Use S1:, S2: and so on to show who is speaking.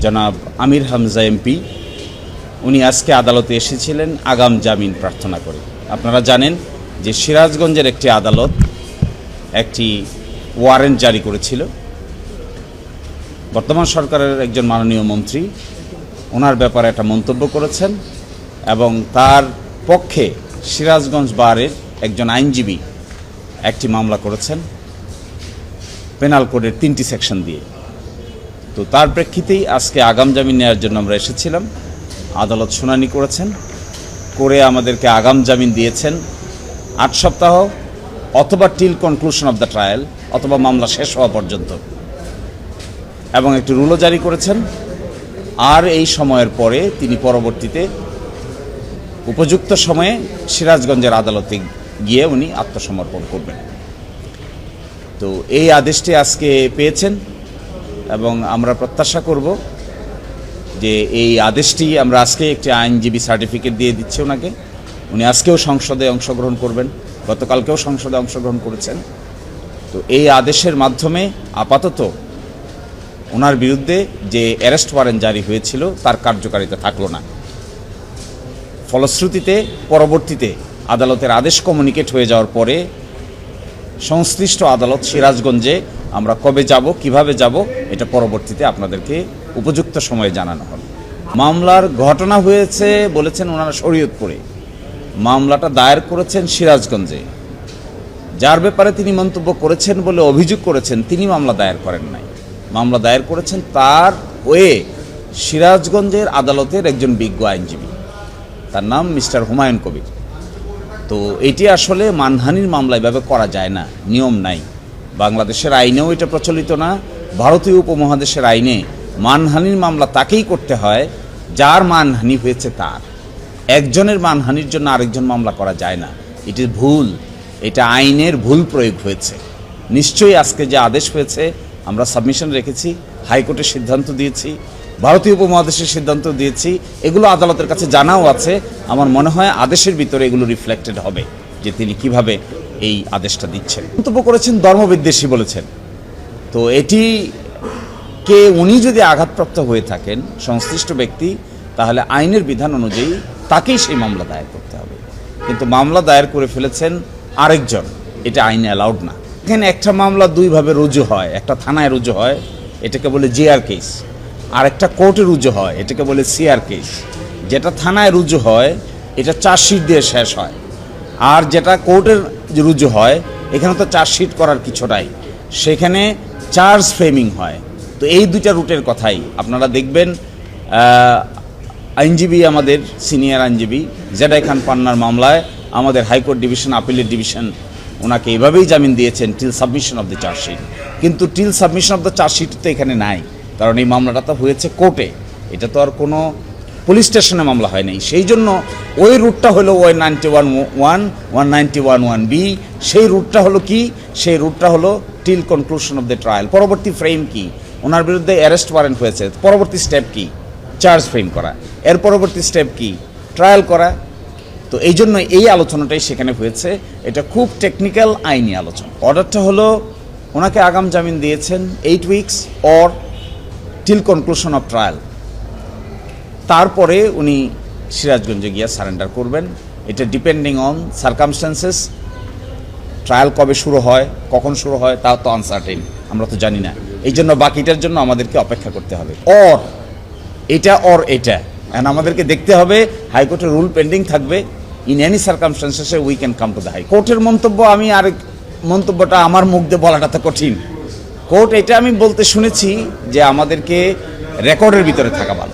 S1: জনাব আমির হামজা এমপি উনি আজকে আদালতে এসেছিলেন আগাম জামিন প্রার্থনা করে। আপনারা জানেন যে সিরাজগঞ্জের একটি আদালত একটি ওয়ারেন্ট জারি করেছিল। বর্তমান সরকারের একজন মাননীয় মন্ত্রী ওনার ব্যাপারে একটা মন্তব্য করেছেন এবং তার পক্ষে সিরাজগঞ্জ বারের একজন আইনজীবী একটি মামলা করেছেন পেনাল কোডের 3টি সেকশন দিয়ে। তো তার প্রেক্ষিতেই আজকে আগাম জামিন নেওয়ার জন্য আমরা এসেছিলাম। আদালত শুনানি করেছেন, করে আমাদেরকে আগাম জামিন দিয়েছেন 8 সপ্তাহ অথবা till conclusion of the trial, অথবা মামলা শেষ হওয়া পর্যন্ত, এবং একটি রুলও জারি করেছেন। আর এই সময়ের পরে তিনি পরবর্তীতে উপযুক্ত সময়ে সিরাজগঞ্জের আদালতে গিয়ে উনি আত্মসমর্পণ করবেন। তো এই আদেশটি আজকে পেয়েছেন এবং আমরা প্রত্যাশা করব যে এই আদেশটি আমরা আজকে একটি আইনজীবী সার্টিফিকেট দিয়ে দিচ্ছি ওনাকে। উনি আজকেও সংসদে অংশগ্রহণ করবেন, গতকালকেও সংসদে অংশগ্রহণ করেছেন। তো এই আদেশের মাধ্যমে আপাতত ওনার বিরুদ্ধে যে অ্যারেস্ট ওয়ারেন্ট জারি হয়েছিল তার কার্যকারিতা থাকলো না। ফলশ্রুতিতে পরবর্তীতে আদালতের আদেশ কমিউনিকেট হয়ে যাওয়ার পরে সংশ্লিষ্ট আদালত সিরাজগঞ্জে আমরা কবে যাব, কিভাবে যাব, এটা পরবর্তীতে আপনাদেরকে উপযুক্ত সময়ে জানানো হবে। মামলার ঘটনা হয়েছে বলেছেন ওনারা শরীয়তপুরে, মামলাটা দায়ের করেছেন সিরাজগঞ্জে। যার ব্যাপারে তিনি মন্তব্য করেছেন বলে অভিযোগ করেছেন তিনি মামলা দায়ের করেন নাই। মামলা দায়ের করেছেন তার ওয়ে সিরাজগঞ্জের আদালতের একজন বিজ্ঞ আইনজীবী, তার নাম মিস্টার হুমায়ুন কবির। তো এটি আসলে মানহানির মামলা এভাবে করা যায় না, নিয়ম নাই। বাংলাদেশের আইনেও এটা প্রচলিত না। ভারতীয় উপমহাদেশের আইনে মানহানির মামলা তাকেই করতে হয় যার মানহানি হয়েছে তার। একজনের মানহানির জন্য আরেকজন মামলা করা যায় না, এটি ভুল, এটা আইনের ভুল প্রয়োগ হয়েছে। নিশ্চয়ই আজকে যে আদেশ হয়েছে আমরা সাবমিশন রেখেছি, হাইকোর্টের সিদ্ধান্ত দিয়েছি, ভারতীয় উপমহাদেশের সিদ্ধান্ত দিয়েছি, এগুলো আদালতের কাছে জানাও আছে। আমার মনে হয় আদেশের ভিতরে এগুলো রিফ্লেক্টেড হবে যে তিনি কিভাবে এই আদেশটা দিচ্ছেন। মন্তব্য করেছেন ধর্মবিদ্বেষী বলেছেন। তো এটি কে উনি যদি আঘাতপ্রাপ্ত হয়ে থাকেন সংশ্লিষ্ট ব্যক্তি, তাহলে আইনের বিধান অনুযায়ী তাকেই সেই মামলা দায়ের করতে হবে। কিন্তু মামলা দায়ের করে ফেলেছেন আরেকজন, এটা আইনে অ্যালাউড না। এখানে একটা মামলা দুইভাবে রুজু হয়, একটা থানায় রুজু হয়, এটাকে বলে জিআর কেস, আর একটা কোর্টে রুজু হয়, এটাকে বলে সিআর কেস। যেটা থানায় রুজু হয় এটা চার্জশিট দিয়ে শেষ হয়, আর যেটা কোর্টের রুজু হয় এখানে তো চার্জশিট করার কিছু নাই, সেখানে চার্জ ফ্রেমিং হয়। তো এই দুইটা রুটের কথাই আপনারা দেখবেন। আইনজীবী, আমাদের সিনিয়র আইনজীবী জেডাই খান পান্নার মামলায় আমাদের হাইকোর্ট ডিভিশন, আপিলের ডিভিশন ওনাকে এভাবেই জামিন দিয়েছেন till submission of the chargesheet. কিন্তু till submission of the chargesheet তো এখানে নাই, কারণ এই মামলাটা তো হয়েছে কোর্টে, এটা তো আর কোনো পুলিশ স্টেশনে মামলা হয় নাই। সেই জন্য ওই রুটটা হলো 191(1), 191(1)(b। সেই রুটটা হলো কি? সেই রুটটা হলো till conclusion of the trial. পরবর্তী ফ্রেম কি? ওনার বিরুদ্ধে অ্যারেস্ট ওয়ারেন্ট হয়েছে, পরবর্তী স্টেপ কি? চার্জ ফ্রেম করা। এর পরবর্তী স্টেপ কি? ট্রায়াল করা। তো এই জন্য এই আলোচনাটাই সেখানে হয়েছে। এটা খুব টেকনিক্যাল আইনি আলোচনা। অর্ডারটা হলো ওনাকে আগাম জামিন দিয়েছেন 8 weeks or till conclusion of trial. তারপরে উনি সিরাজগঞ্জে গিয়ে সারেন্ডার করবেন। এটা ডিপেন্ডিং অন সার্কামস্ট্যান্সেস। ট্রায়াল কবে শুরু হয়, কখন শুরু হয় তা তো আনসার্টেন, আমরা তো জানি না। এই জন্য বাকিটার জন্য আমাদেরকে অপেক্ষা করতে হবে। অর এটা আমাদেরকে দেখতে হবে। হাইকোর্টের রুল পেন্ডিং থাকবে। ইন এনি সার্কামস্ট্যান্সেসে we can come to the high কোর্টের মন্তব্য। আমি আরেক মন্তব্যটা আমার মুখ দিয়ে বলাটা তো কঠিন। কোর্ট এটা আমি বলতে শুনেছি যে আমাদেরকে রেকর্ডের ভিতরে থাকা ভালো।